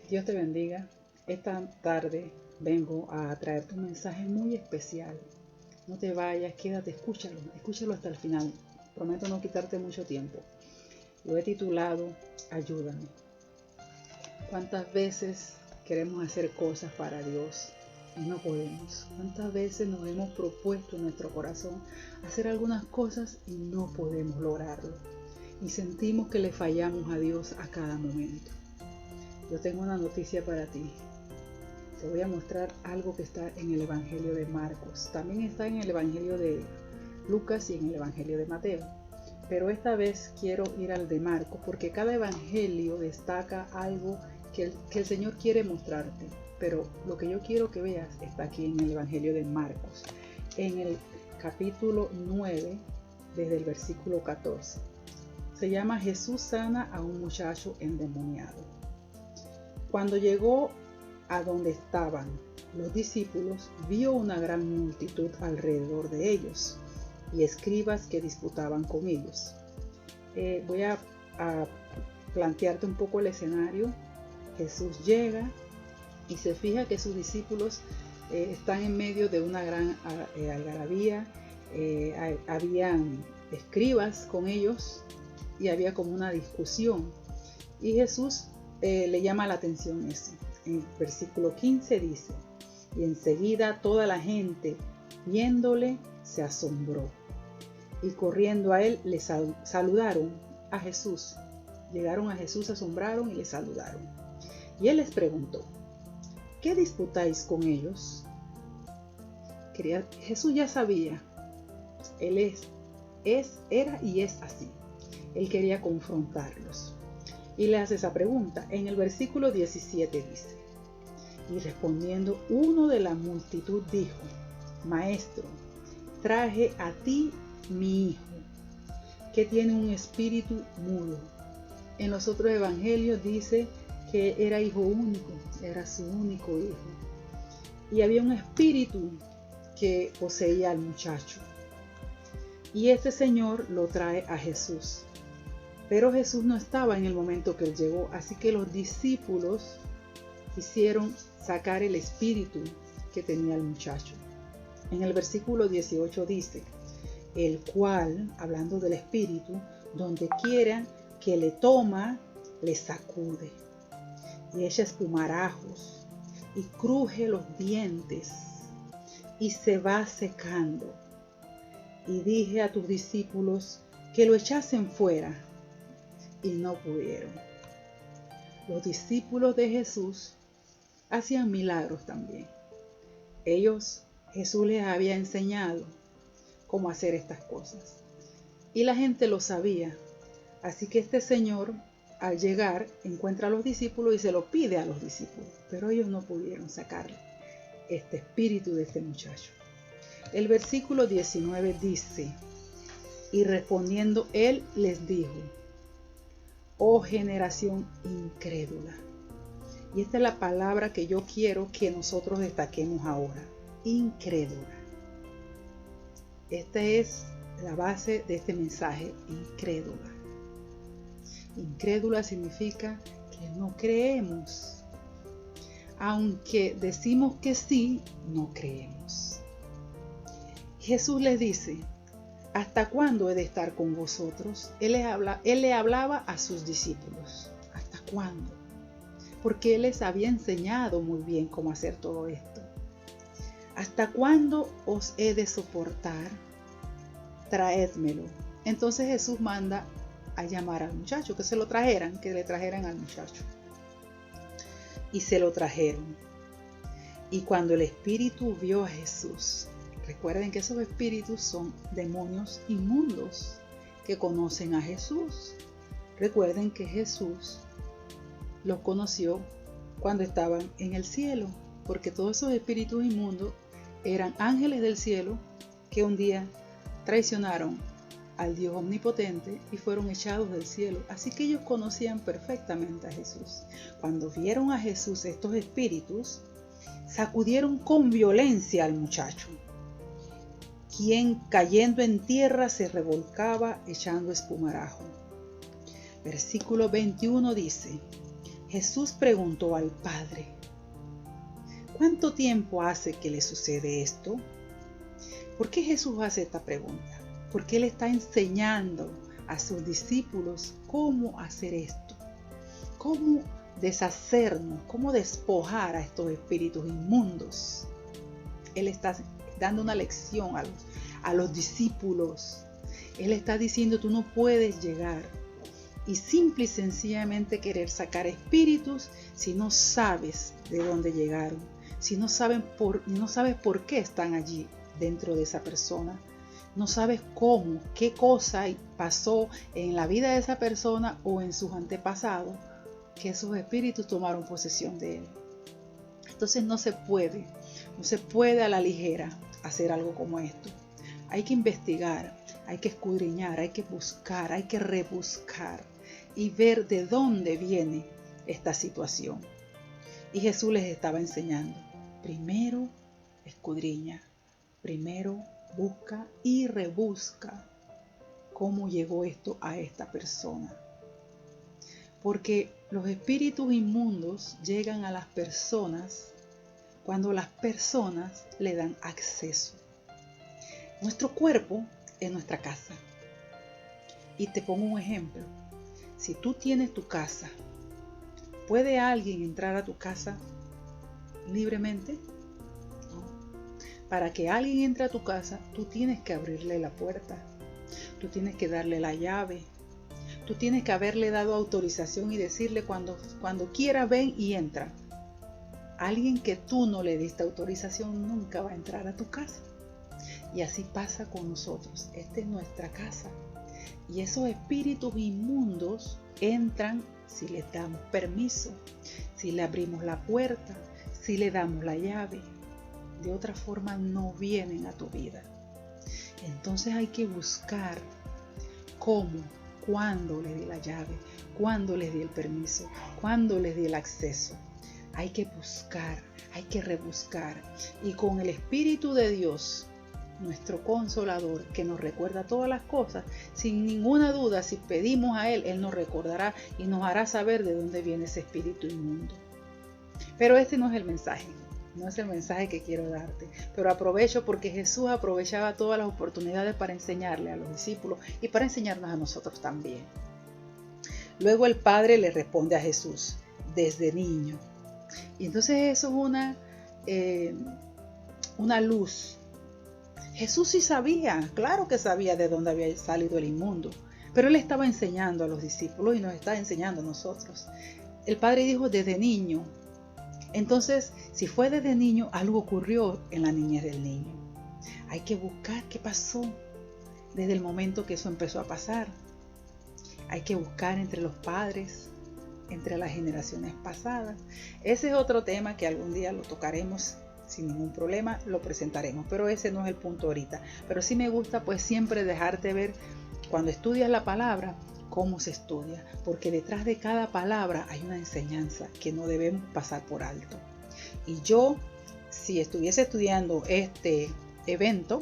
Dios te bendiga. Esta tarde vengo a traerte un mensaje muy especial. No te vayas, quédate, escúchalo hasta el final. Prometo no quitarte mucho tiempo. Lo he titulado Ayúdame. ¿Cuántas veces queremos hacer cosas para Dios y no podemos? ¿Cuántas veces nos hemos propuesto en nuestro corazón hacer algunas cosas y no podemos lograrlo? Y sentimos que le fallamos a Dios a cada momento. Yo tengo una noticia para ti. Te voy a mostrar algo que está en el Evangelio de Marcos. También está en el Evangelio de Lucas y en el Evangelio de Mateo. Pero esta vez quiero ir al de Marcos porque cada evangelio destaca algo que el Señor quiere mostrarte. Pero lo que yo quiero que veas está aquí en el Evangelio de Marcos, en el capítulo 9, desde el versículo 14. Se llama Jesús sana a un muchacho endemoniado. Cuando llegó a donde estaban los discípulos, vio una gran multitud alrededor de ellos y escribas que disputaban con ellos. Voy a plantearte un poco el escenario. Jesús llega y se fija que sus discípulos están en medio de una gran algarabía. Habían escribas con ellos y había como una discusión. Y Jesús le llama la atención eso. En el versículo 15 dice: y enseguida toda la gente, viéndole, se asombró. Y corriendo a él, le saludaron a Jesús. Llegaron a Jesús, se asombraron y le saludaron. Y él les preguntó: ¿qué disputáis con ellos? Jesús ya sabía. Él era y es así. Él quería confrontarlos. Y le hace esa pregunta. En el versículo 17 dice: y respondiendo uno de la multitud dijo: Maestro, traje a ti mi hijo, que tiene un espíritu mudo. En los otros evangelios dice que era hijo único, era su único hijo. Y había un espíritu que poseía al muchacho. Y este señor lo trae a Jesús. Pero Jesús no estaba en el momento que él llegó, así que los discípulos quisieron sacar el espíritu que tenía el muchacho. En el versículo 18 dice: el cual, hablando del espíritu, donde quiera que le toma, le sacude, y echa espumarajos, y cruje los dientes, y se va secando. Y dije a tus discípulos que lo echasen fuera, y no pudieron. Los discípulos de Jesús hacían milagros también. Jesús les había enseñado cómo hacer estas cosas. Y la gente lo sabía. Así que este Señor, al llegar, encuentra a los discípulos y se lo pide a los discípulos. Pero ellos no pudieron sacarle este espíritu de este muchacho. El versículo 19 dice: y respondiendo él les dijo: oh generación incrédula. Y esta es la palabra que yo quiero que nosotros destaquemos ahora: incrédula. Esta es la base de este mensaje: incrédula. Incrédula significa que no creemos. Aunque decimos que sí, no creemos. Jesús les dice: ¿hasta cuándo he de estar con vosotros? Él le hablaba a sus discípulos. ¿Hasta cuándo? Porque él les había enseñado muy bien cómo hacer todo esto. ¿Hasta cuándo os he de soportar? Traédmelo. Entonces Jesús manda a llamar al muchacho, que le trajeran al muchacho. Y se lo trajeron. Y cuando el espíritu vio a Jesús, recuerden que esos espíritus son demonios inmundos que conocen a Jesús. Recuerden que Jesús los conoció cuando estaban en el cielo, porque todos esos espíritus inmundos eran ángeles del cielo que un día traicionaron al Dios omnipotente y fueron echados del cielo. Así que ellos conocían perfectamente a Jesús. Cuando vieron a Jesús, estos espíritus sacudieron con violencia al muchacho, quien cayendo en tierra se revolcaba echando espumarajo. Versículo 21 dice: Jesús preguntó al Padre: ¿cuánto tiempo hace que le sucede esto? ¿Por qué Jesús hace esta pregunta? Porque Él está enseñando a sus discípulos cómo hacer esto, cómo deshacernos, cómo despojar a estos espíritus inmundos. Él está dando una lección a los discípulos. Él está diciendo: tú no puedes llegar y simple y sencillamente querer sacar espíritus si no sabes de dónde llegaron, si no sabes por qué están allí dentro de esa persona, no sabes cómo, qué cosa pasó en la vida de esa persona o en sus antepasados, que esos espíritus tomaron posesión de él. Entonces no se puede a la ligera hacer algo como esto. Hay que investigar, hay que escudriñar, hay que buscar, hay que rebuscar y ver de dónde viene esta situación. Y Jesús les estaba enseñando: primero escudriña, primero busca y rebusca cómo llegó esto a esta persona. Porque los espíritus inmundos llegan a las personas cuando las personas le dan acceso. Nuestro cuerpo es nuestra casa. Y te pongo un ejemplo. Si tú tienes tu casa, ¿puede alguien entrar a tu casa libremente? No. Para que alguien entre a tu casa, tú tienes que abrirle la puerta. Tú tienes que darle la llave. Tú tienes que haberle dado autorización y decirle cuando quiera ven y entra. Alguien que tú no le diste autorización nunca va a entrar a tu casa. Y así pasa con nosotros. Esta es nuestra casa. Y esos espíritus inmundos entran si les damos permiso, si le abrimos la puerta, si le damos la llave. De otra forma no vienen a tu vida. Entonces hay que buscar cómo, cuándo le di la llave, cuándo les di el permiso, cuándo les di el acceso. Hay que buscar, hay que rebuscar. Y con el Espíritu de Dios, nuestro Consolador, que nos recuerda todas las cosas, sin ninguna duda, si pedimos a Él, Él nos recordará y nos hará saber de dónde viene ese espíritu inmundo. Pero este no es el mensaje, no es el mensaje que quiero darte. Pero aprovecho porque Jesús aprovechaba todas las oportunidades para enseñarle a los discípulos y para enseñarnos a nosotros también. Luego el Padre le responde a Jesús: desde niño. Y entonces eso es una luz. Jesús sí sabía, claro que sabía de dónde había salido el inmundo, pero Él estaba enseñando a los discípulos y nos está enseñando a nosotros. El Padre dijo desde niño. Entonces, si fue desde niño, algo ocurrió en la niñez del niño. Hay que buscar qué pasó desde el momento que eso empezó a pasar. Hay que buscar entre los padres, entre las generaciones pasadas. Ese es otro tema que algún día lo tocaremos sin ningún problema, lo presentaremos, pero ese no es el punto ahorita. Pero sí me gusta pues siempre dejarte ver cuando estudias la palabra cómo se estudia, porque detrás de cada palabra hay una enseñanza que no debemos pasar por alto. Y yo, si estuviese estudiando este evento,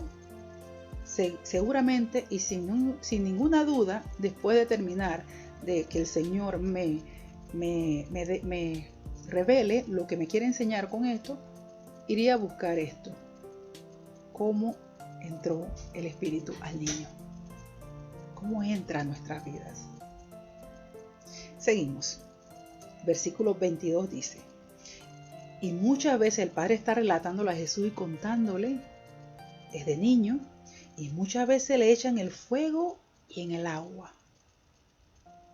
seguramente y sin ninguna duda, después de terminar de que el Señor me revele lo que me quiere enseñar con esto, iría a buscar esto: cómo entró el espíritu al niño, cómo entra a nuestras vidas. Seguimos. Versículo 22 dice: y muchas veces el Padre está relatándolo a Jesús y contándole desde niño, y muchas veces le echan el fuego y en el agua.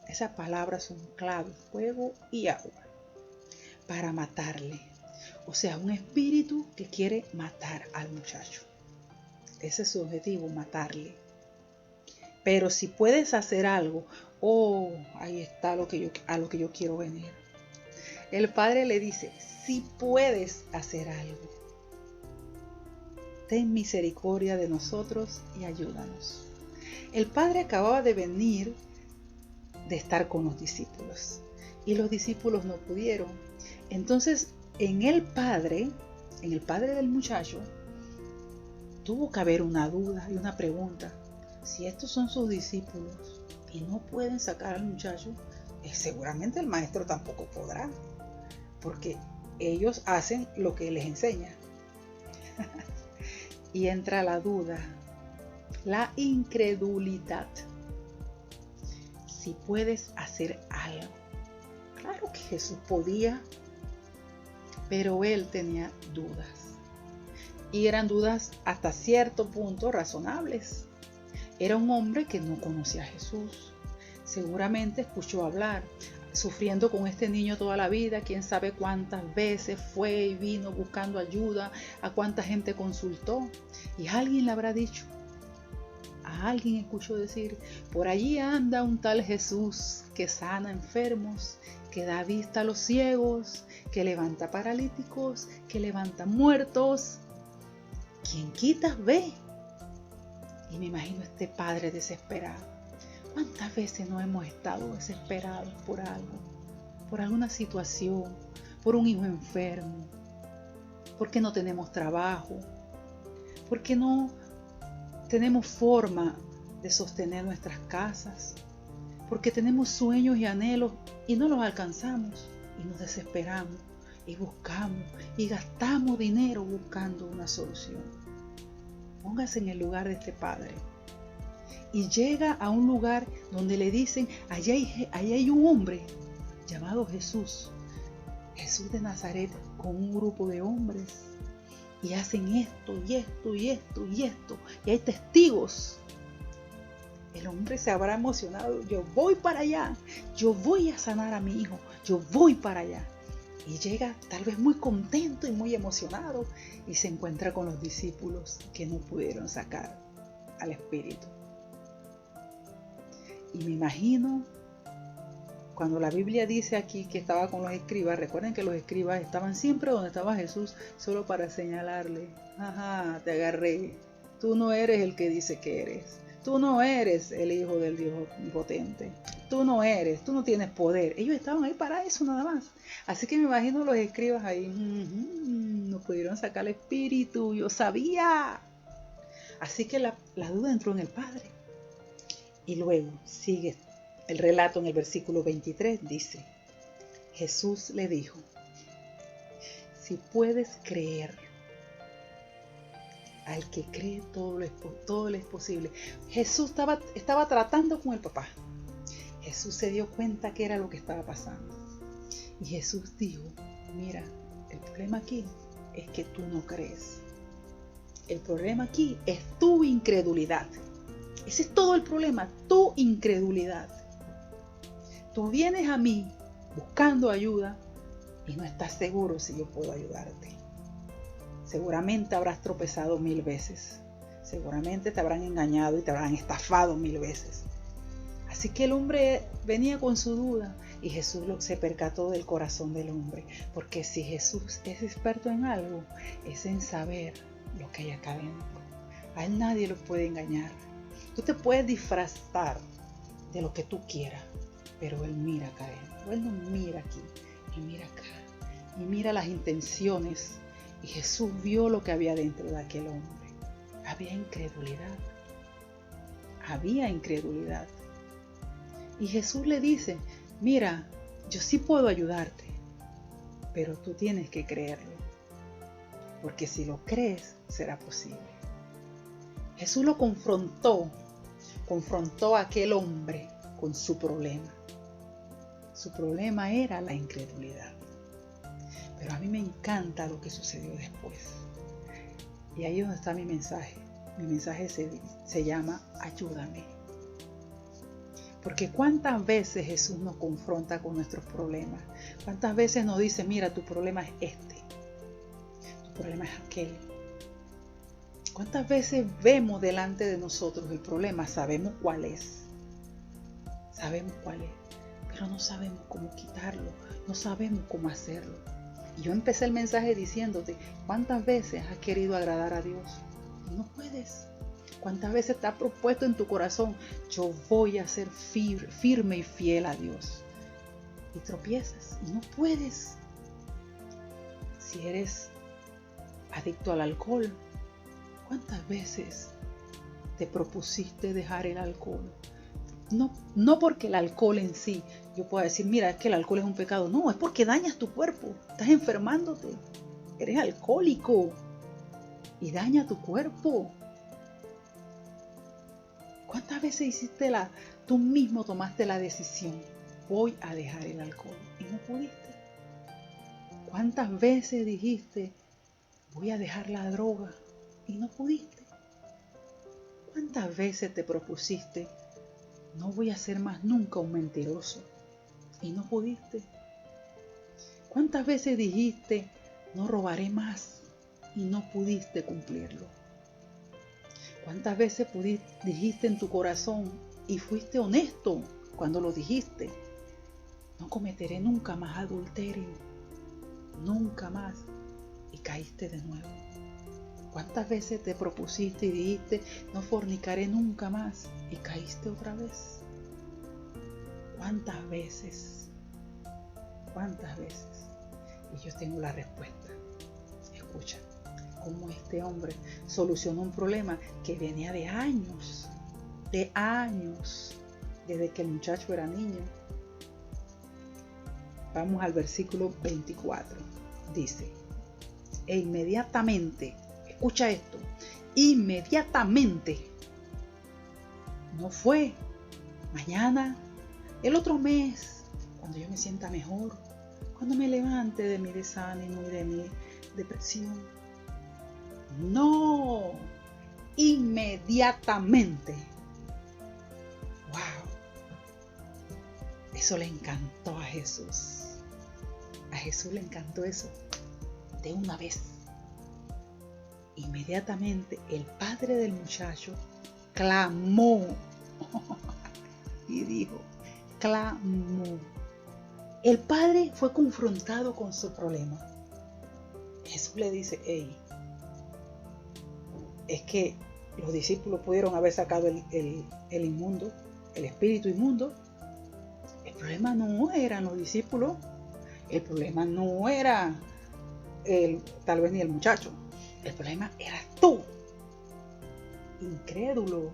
Esas palabras son claves: fuego y agua, para matarle. O sea, un espíritu que quiere matar al muchacho. Ese es su objetivo, matarle. Pero si puedes hacer algo, ahí está a lo que yo quiero venir. El Padre le dice: si puedes hacer algo, ten misericordia de nosotros y ayúdanos. El Padre acababa de venir de estar con los discípulos y los discípulos no pudieron. Entonces, en el Padre del muchacho, tuvo que haber una duda y una pregunta. Si estos son sus discípulos y no pueden sacar al muchacho, seguramente el maestro tampoco podrá, porque ellos hacen lo que les enseña. Y entra la duda, la incredulidad. Si puedes hacer algo. Claro que Jesús podía, pero él tenía dudas. Y eran dudas hasta cierto punto razonables. Era un hombre que no conocía a Jesús. Seguramente escuchó hablar, sufriendo con este niño toda la vida. Quién sabe cuántas veces fue y vino buscando ayuda, a cuánta gente consultó. Y alguien le habrá dicho, a alguien escuchó decir, por allí anda un tal Jesús que sana enfermos, que da vista a los ciegos, que levanta paralíticos, que levanta muertos. Quien quitas ve. Y me imagino este padre desesperado. ¿Cuántas veces no hemos estado desesperados por algo? Por alguna situación, por un hijo enfermo, porque no tenemos trabajo, porque no tenemos forma de sostener nuestras casas, porque tenemos sueños y anhelos y no los alcanzamos y nos desesperamos y buscamos y gastamos dinero buscando una solución. Póngase en el lugar de este padre y llega a un lugar donde le dicen, allá hay un hombre llamado Jesús, Jesús de Nazaret, con un grupo de hombres, y hacen esto y esto y esto y esto, y hay testigos. El hombre se habrá emocionado, yo voy para allá, yo voy a sanar a mi hijo, yo voy para allá. Y llega tal vez muy contento y muy emocionado y se encuentra con los discípulos que no pudieron sacar al espíritu. Y me imagino, cuando la Biblia dice aquí que estaba con los escribas, recuerden que los escribas estaban siempre donde estaba Jesús, solo para señalarle, ajá, te agarré, tú no eres el que dice que eres, tú no eres el hijo del Dios potente, tú no tienes poder. Ellos estaban ahí para eso nada más. Así que me imagino los escribas ahí, no pudieron sacar el espíritu, yo sabía. Así que la duda entró en el padre. Y luego sigue el relato en el versículo 23, dice, Jesús le dijo, si puedes creer, al que cree todo le es posible. Jesús estaba tratando con el papá. Jesús se dio cuenta que era lo que estaba pasando. Y Jesús dijo, mira, el problema aquí es que tú no crees. El problema aquí es tu incredulidad. Ese es todo el problema, tu incredulidad. Tú vienes a mí buscando ayuda y no estás seguro si yo puedo ayudarte. Seguramente habrás tropezado 1000 veces. Seguramente te habrán engañado y te habrán estafado 1000 veces. Así que el hombre venía con su duda y Jesús se percató del corazón del hombre. Porque si Jesús es experto en algo, es en saber lo que hay acá adentro. A él nadie lo puede engañar. Tú te puedes disfrazar de lo que tú quieras, pero él mira acá adentro. Él no mira aquí, él mira acá. Y mira las intenciones. Y Jesús vio lo que había dentro de aquel hombre. Había incredulidad. Había incredulidad. Y Jesús le dice, mira, yo sí puedo ayudarte, pero tú tienes que creerlo. Porque si lo crees, será posible. Jesús lo confrontó a aquel hombre con su problema. Su problema era la incredulidad. Pero a mí me encanta lo que sucedió después. Y ahí es donde está mi mensaje. Mi mensaje se llama ayúdame. Porque cuántas veces Jesús nos confronta con nuestros problemas. Cuántas veces nos dice, mira, tu problema es este. Tu problema es aquel. ¿Cuántas veces vemos delante de nosotros el problema? Sabemos cuál es. Sabemos cuál es. Pero no sabemos cómo quitarlo. No sabemos cómo hacerlo. Y yo empecé el mensaje diciéndote, ¿cuántas veces has querido agradar a Dios? Y no puedes. ¿Cuántas veces te has propuesto en tu corazón, yo voy a ser firme y fiel a Dios? Y tropiezas y no puedes. Si eres adicto al alcohol, ¿cuántas veces te propusiste dejar el alcohol? No porque el alcohol en sí, yo pueda decir, mira, es que el alcohol es un pecado. No, es porque dañas tu cuerpo, estás enfermándote, eres alcohólico y daña tu cuerpo. ¿Cuántas veces tú mismo tomaste la decisión, voy a dejar el alcohol y no pudiste? ¿Cuántas veces dijiste, voy a dejar la droga y no pudiste? ¿Cuántas veces te propusiste, no voy a ser más nunca un mentiroso y no pudiste? ¿Cuántas veces dijiste, no robaré más y no pudiste cumplirlo? ¿Cuántas veces dijiste en tu corazón y fuiste honesto cuando lo dijiste? No cometeré nunca más adulterio, nunca más, y caíste de nuevo. ¿Cuántas veces te propusiste y dijiste, no fornicaré nunca más, y caíste otra vez? ¿Cuántas veces? ¿Cuántas veces? Y yo tengo la respuesta. Escucha, cómo este hombre solucionó un problema que venía de años, desde que el muchacho era niño. Vamos al versículo 24. Dice, e inmediatamente, escucha esto, inmediatamente, no fue mañana, el otro mes, cuando yo me sienta mejor, cuando me levante de mi desánimo y de mi depresión. No, inmediatamente. Wow, eso le encantó a Jesús. A Jesús le encantó eso, de una vez. Inmediatamente el padre del muchacho clamó y dijo, clamó. El padre fue confrontado con su problema. Jesús le dice, hey, es que los discípulos pudieron haber sacado el inmundo, el espíritu inmundo. El problema no eran los discípulos, el problema no era tal vez ni el muchacho, el problema eras tú. Incrédulo.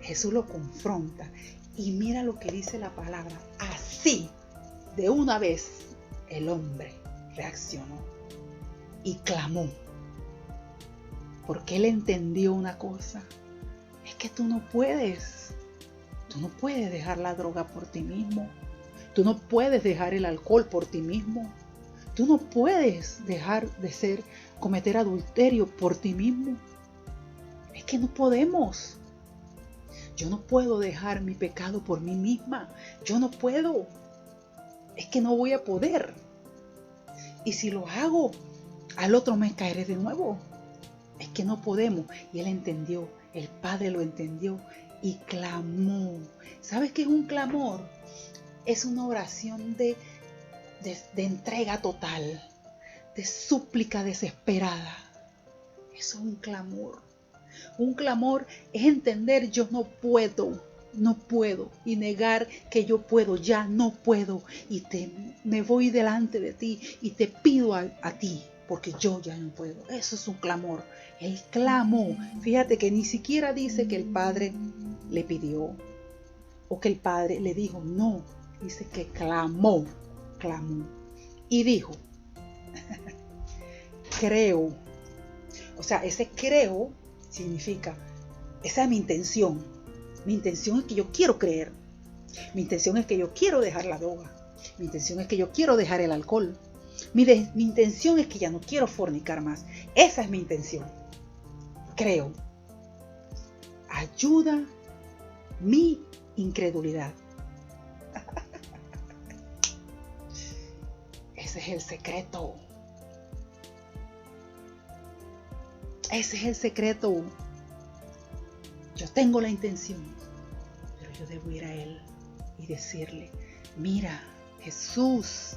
Jesús lo confronta y mira lo que dice la palabra. Así, de una vez, el hombre reaccionó y clamó, porque él entendió una cosa, es que tú no puedes dejar la droga por ti mismo, tú no puedes dejar el alcohol por ti mismo, tú no puedes dejar de cometer adulterio por ti mismo, es que no podemos. Yo no puedo dejar mi pecado por mí misma, yo no puedo, es que no voy a poder, y si lo hago, al otro mes caeré de nuevo. Es que no podemos. Y él entendió, el padre lo entendió y clamó. ¿Sabes qué es un clamor? Es una oración de entrega total, de súplica desesperada. Eso es un clamor. Un clamor es entender, yo no puedo, y negar que yo puedo, ya no puedo, y me voy delante de ti y te pido a ti, porque yo ya no puedo. Eso es un clamor. Él clamó. Fíjate que ni siquiera dice que el padre le pidió o que el padre le dijo, no, dice que clamó y dijo, creo. O sea, ese creo significa, esa es mi intención. Mi intención es que yo quiero creer. Mi intención es que yo quiero dejar la droga. Mi intención es que yo quiero dejar el alcohol. Mi intención es que ya no quiero fornicar más. Esa es mi intención. Creo. Ayuda mi incredulidad. Ese es el secreto. Ese es el secreto. Yo tengo la intención, pero yo debo ir a Él y decirle, mira, Jesús,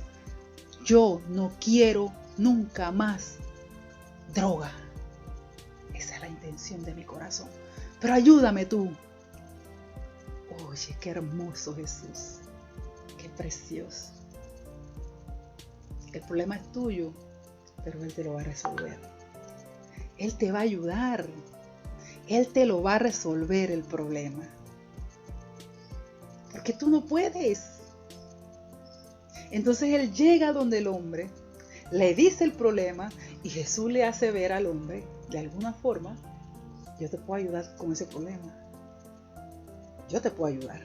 yo no quiero nunca más droga. Esa es la intención de mi corazón. Pero ayúdame tú. Oye, qué hermoso Jesús. Qué precioso. El problema es tuyo, pero Él te lo va a resolver. Él te va a ayudar. Él te lo va a resolver el problema. porque tú no puedes. Entonces él llega donde el hombre, le dice el problema y Jesús le hace ver al hombre, de alguna forma, yo te puedo ayudar con ese problema. Yo te puedo ayudar.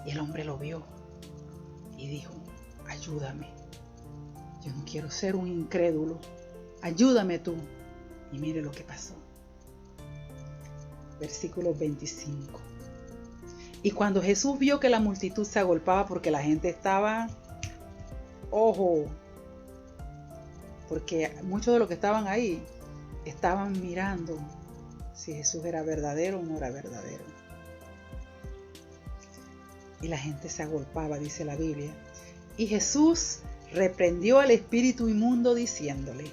Y el hombre lo vio y dijo, ayúdame. Yo no quiero ser un incrédulo. Ayúdame tú. Y mire lo que pasó. Versículo 25. Y cuando Jesús vio que la multitud se agolpaba porque la gente estaba, ojo, porque muchos de los que estaban ahí estaban mirando si Jesús era verdadero o no era verdadero. Y la gente se agolpaba, dice la Biblia. Y Jesús reprendió al espíritu inmundo diciéndole,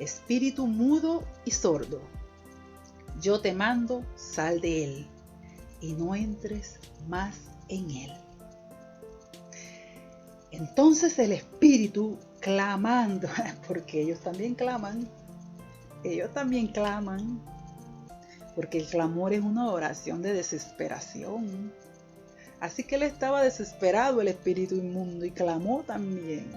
espíritu mudo y sordo, yo te mando, sal de él y no entres más en él. Entonces el espíritu clamando, porque ellos también claman, porque el clamor es una oración de desesperación. Así que él estaba desesperado, el espíritu inmundo, y clamó también,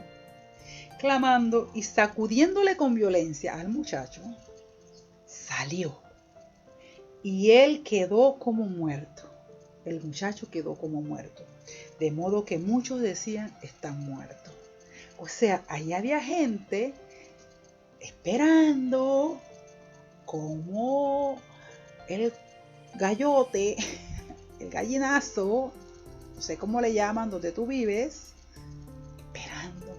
clamando y sacudiéndole con violencia al muchacho, salió. Y él quedó como muerto. El muchacho quedó como muerto. De modo que muchos decían, está muerto. O sea, ahí había gente esperando como el gallote, el gallinazo, no sé cómo le llaman donde tú vives, esperando,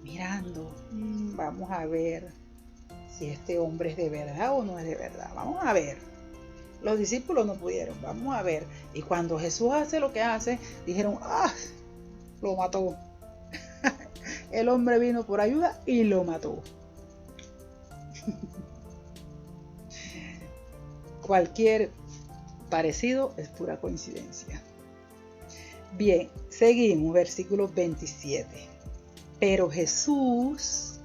mirando, vamos a ver si este hombre es de verdad o no es de verdad, vamos a ver. Los discípulos no pudieron, vamos a ver. Y cuando Jesús hace lo que hace, dijeron, lo mató. El hombre vino por ayuda y lo mató. Cualquier parecido es pura coincidencia. Bien, seguimos, versículo 27. Pero Jesús,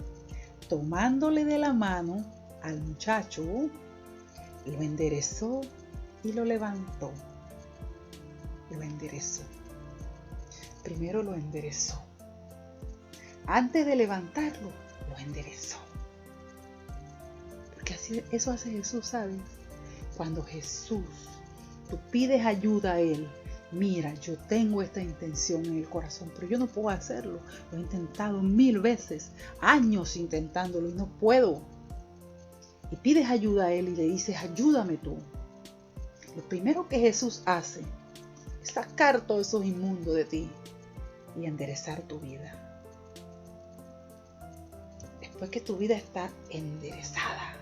tomándole de la mano al muchacho, lo enderezó y lo levantó. Lo enderezó. Primero lo enderezó. Antes de levantarlo, lo enderezó. Porque así, eso hace Jesús, ¿sabes? Cuando Jesús, tú pides ayuda a Él, mira, yo tengo esta intención en el corazón, pero yo no puedo hacerlo. Lo he intentado 1000 veces, años intentándolo y no puedo. Y pides ayuda a Él y le dices, ayúdame tú. Lo primero que Jesús hace es sacar todos esos inmundos de ti y enderezar tu vida. Después que tu vida está enderezada,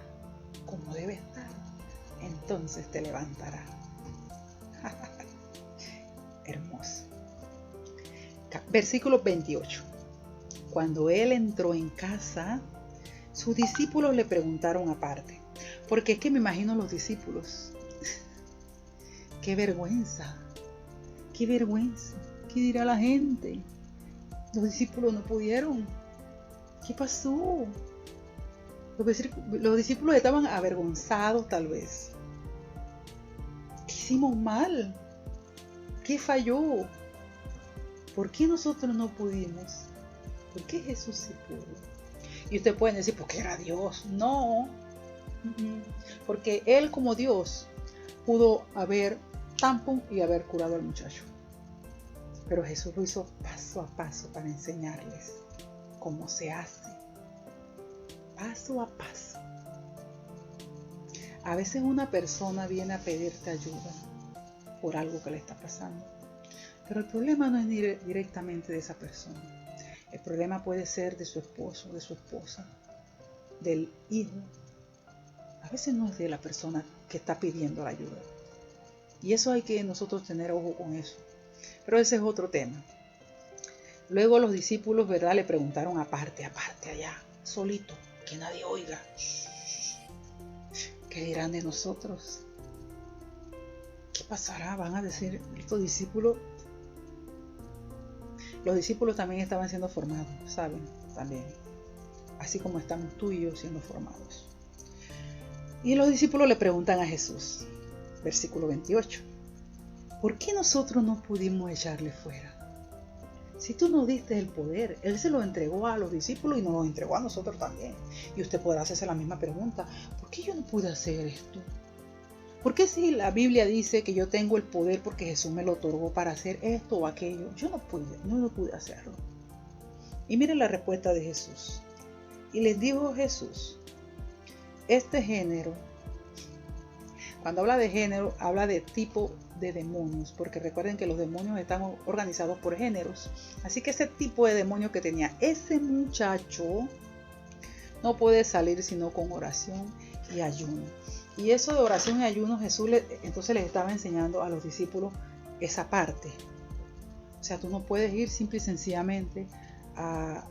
como debe estar, entonces te levantará. Hermoso. Versículo 28. Cuando él entró en casa, sus discípulos le preguntaron aparte, porque es que me imagino los discípulos. ¡Qué vergüenza! ¡Qué vergüenza! ¿Qué dirá la gente? Los discípulos no pudieron. ¿Qué pasó? Los discípulos estaban avergonzados tal vez. ¿Qué hicimos mal? ¿Qué falló? ¿Por qué nosotros no pudimos? ¿Por qué Jesús sí pudo? Y ustedes pueden decir, porque era Dios. No, porque Él como Dios pudo haber tampón y haber curado al muchacho. Pero Jesús lo hizo paso a paso para enseñarles cómo se hace. Paso a paso. A veces una persona viene a pedirte ayuda por algo que le está pasando. Pero el problema no es directamente de esa persona. El problema puede ser de su esposo, de su esposa, del hijo. A veces no es de la persona que está pidiendo la ayuda. Y eso hay que nosotros tener ojo con eso. Pero ese es otro tema. Luego los discípulos, ¿verdad?, le preguntaron aparte allá, solito, que nadie oiga. ¿Qué dirán de nosotros? ¿Qué pasará? Van a decir estos discípulos. Los discípulos también estaban siendo formados, ¿saben? También. Así como estamos tú y yo siendo formados. Y los discípulos le preguntan a Jesús, versículo 28. ¿Por qué nosotros no pudimos echarle fuera? Si tú nos diste el poder, Él se lo entregó a los discípulos y nos lo entregó a nosotros también. Y usted podrá hacerse la misma pregunta: ¿por qué yo no pude hacer esto? ¿Por qué si la Biblia dice que yo tengo el poder porque Jesús me lo otorgó para hacer esto o aquello, yo no pude hacerlo? Y miren la respuesta de Jesús. Y les dijo Jesús: este género, cuando habla de género, habla de tipo de demonios, porque recuerden que los demonios están organizados por géneros. Así que ese tipo de demonio que tenía ese muchacho no puede salir sino con oración y ayuno. Y eso de oración y ayuno, Jesús entonces les estaba enseñando a los discípulos esa parte. O sea, tú no puedes ir simple y sencillamente a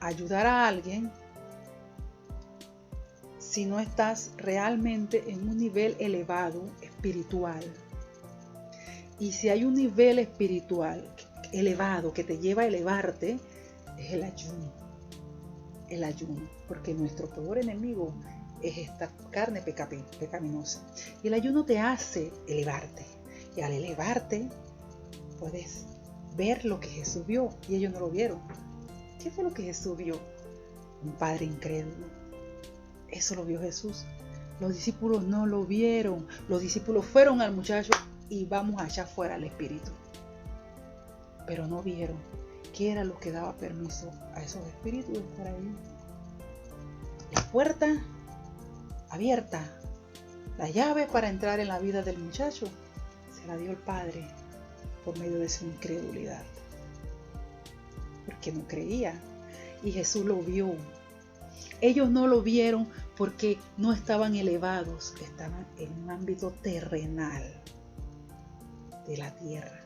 ayudar a alguien si no estás realmente en un nivel elevado espiritual. Y si hay un nivel espiritual elevado que te lleva a elevarte, es el ayuno. El ayuno, porque nuestro peor enemigo es esta carne pecaminosa. Y el ayuno te hace elevarte. Y al elevarte, puedes ver lo que Jesús vio. Y ellos no lo vieron. ¿Qué fue lo que Jesús vio? Un padre incrédulo. Eso lo vio Jesús. Los discípulos no lo vieron. Los discípulos fueron al muchacho y vamos allá afuera al espíritu. Pero no vieron qué era lo que daba permiso a esos espíritus de estar ahí. La puerta abierta, la llave para entrar en la vida del muchacho, se la dio el Padre por medio de su incredulidad. Porque no creía. Y Jesús lo vio. Ellos no lo vieron porque no estaban elevados, estaban en un ámbito terrenal de la tierra.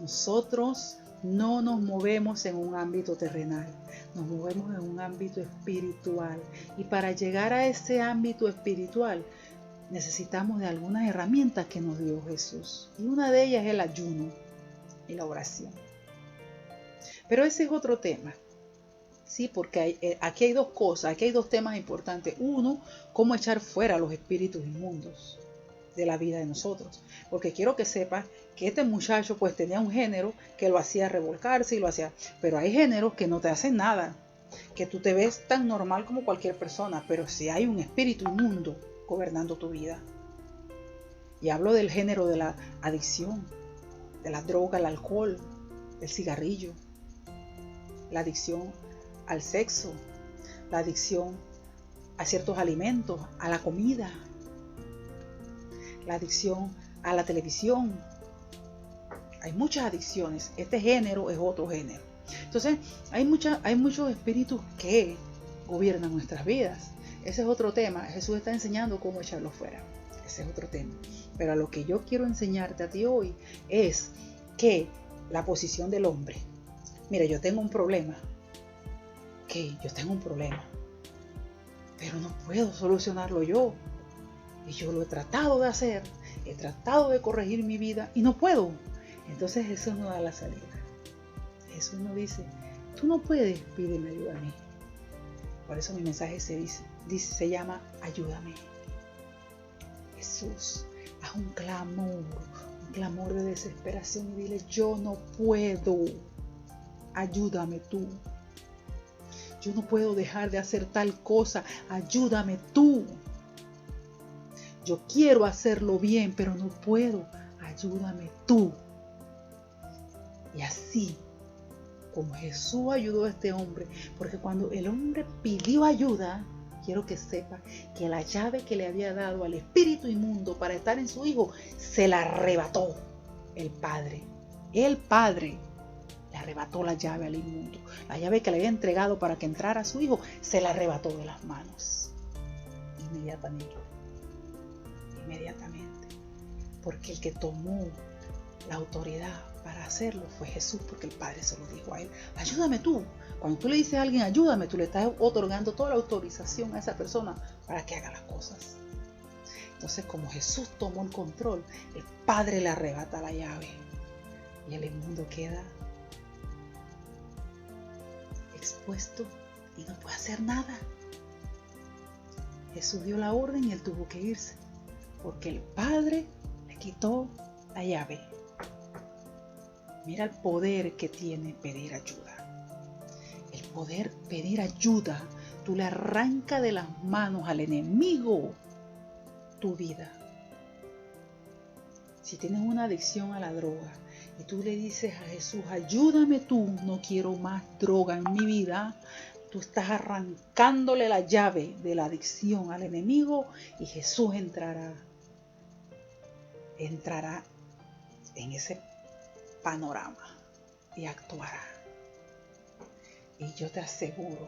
Nosotros no nos movemos en un ámbito terrenal, nos movemos en un ámbito espiritual. Y para llegar a ese ámbito espiritual necesitamos de algunas herramientas que nos dio Jesús. Y una de ellas es el ayuno y la oración. Pero ese es otro tema. Sí, porque aquí hay dos cosas, aquí hay dos temas importantes. Uno, cómo echar fuera los espíritus inmundos de la vida de nosotros. Porque quiero que sepas que este muchacho pues tenía un género que lo hacía revolcarse y lo hacía. Pero hay géneros que no te hacen nada, que tú te ves tan normal como cualquier persona, pero si hay un espíritu inmundo gobernando tu vida. Y hablo del género de la adicción, de la droga, el alcohol, el cigarrillo, la adicción al sexo, la adicción a ciertos alimentos, a la comida, la adicción a la televisión. Hay muchas adicciones. Este género es otro género. Entonces, hay muchos espíritus que gobiernan nuestras vidas. Ese es otro tema. Jesús está enseñando cómo echarlo fuera. Ese es otro tema. Pero a lo que yo quiero enseñarte a ti hoy es que la posición del hombre. Mira, yo tengo un problema. Yo tengo un problema, pero no puedo solucionarlo yo. Y yo lo he tratado de hacer, he tratado de corregir mi vida y no puedo. Entonces Jesús nos da la salida. Jesús nos dice: tú no puedes, pídeme ayuda a mí. Por eso mi mensaje se llama ayúdame. Jesús, haz un clamor de desesperación y dile: yo no puedo, ayúdame tú. Yo no puedo dejar de hacer tal cosa, ayúdame tú. Yo quiero hacerlo bien, pero no puedo, ayúdame tú. Y así, como Jesús ayudó a este hombre, porque cuando el hombre pidió ayuda, quiero que sepa que la llave que le había dado al espíritu inmundo para estar en su hijo, se la arrebató el Padre. El Padre le arrebató la llave al inmundo. La llave que le había entregado para que entrara a su hijo, se la arrebató de las manos. Inmediatamente. Porque el que tomó la autoridad para hacerlo fue Jesús, porque el Padre se lo dijo a él: ayúdame tú. Cuando tú le dices a alguien ayúdame, tú le estás otorgando toda la autorización a esa persona para que haga las cosas. Entonces, como Jesús tomó el control, el Padre le arrebata la llave y el inmundo queda expuesto y no puede hacer nada. Jesús dio la orden y él tuvo que irse, porque el Padre le quitó la llave. Mira el poder que tiene pedir ayuda. El poder pedir ayuda, tú le arrancas de las manos al enemigo tu vida. Si tienes una adicción a la droga y tú le dices a Jesús, ayúdame tú, no quiero más droga en mi vida, tú estás arrancándole la llave de la adicción al enemigo y Jesús entrará en ese panorama y actuará. Y yo te aseguro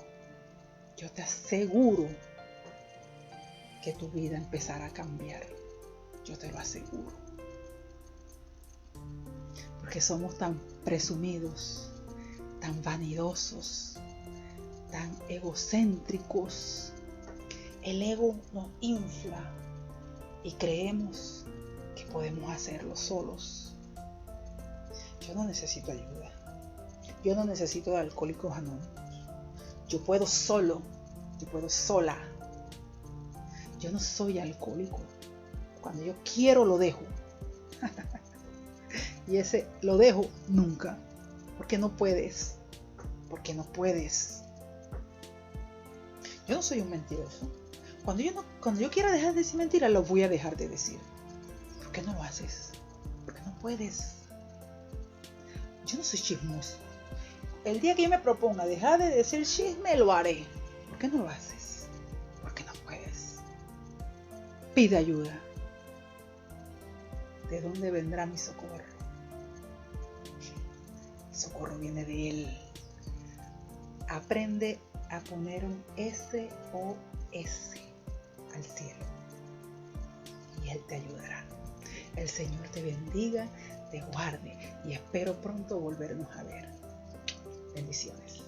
que tu vida empezará a cambiar. Yo te lo aseguro. Porque somos tan presumidos, tan vanidosos, tan egocéntricos. El ego nos infla y creemos que podemos hacerlo solos. Yo no necesito ayuda. Yo no necesito de Alcohólicos Anónimos. Yo puedo solo. Yo puedo sola. Yo no soy alcohólico. Cuando yo quiero lo dejo. Y ese lo dejo nunca. Porque no puedes. Porque no puedes. Yo no soy un mentiroso. Cuando yo quiera dejar de decir mentiras, lo voy a dejar de decir. ¿Por qué no lo haces? Porque no puedes. Yo no soy chismoso. El día que yo me proponga dejar de decir chisme, lo haré. ¿Por qué no lo haces? Porque no puedes. Pide ayuda. ¿De dónde vendrá mi socorro? El socorro viene de Él. Aprende a poner un SOS al cielo. Y Él te ayudará. El Señor te bendiga, te guarde y espero pronto volvernos a ver. Bendiciones.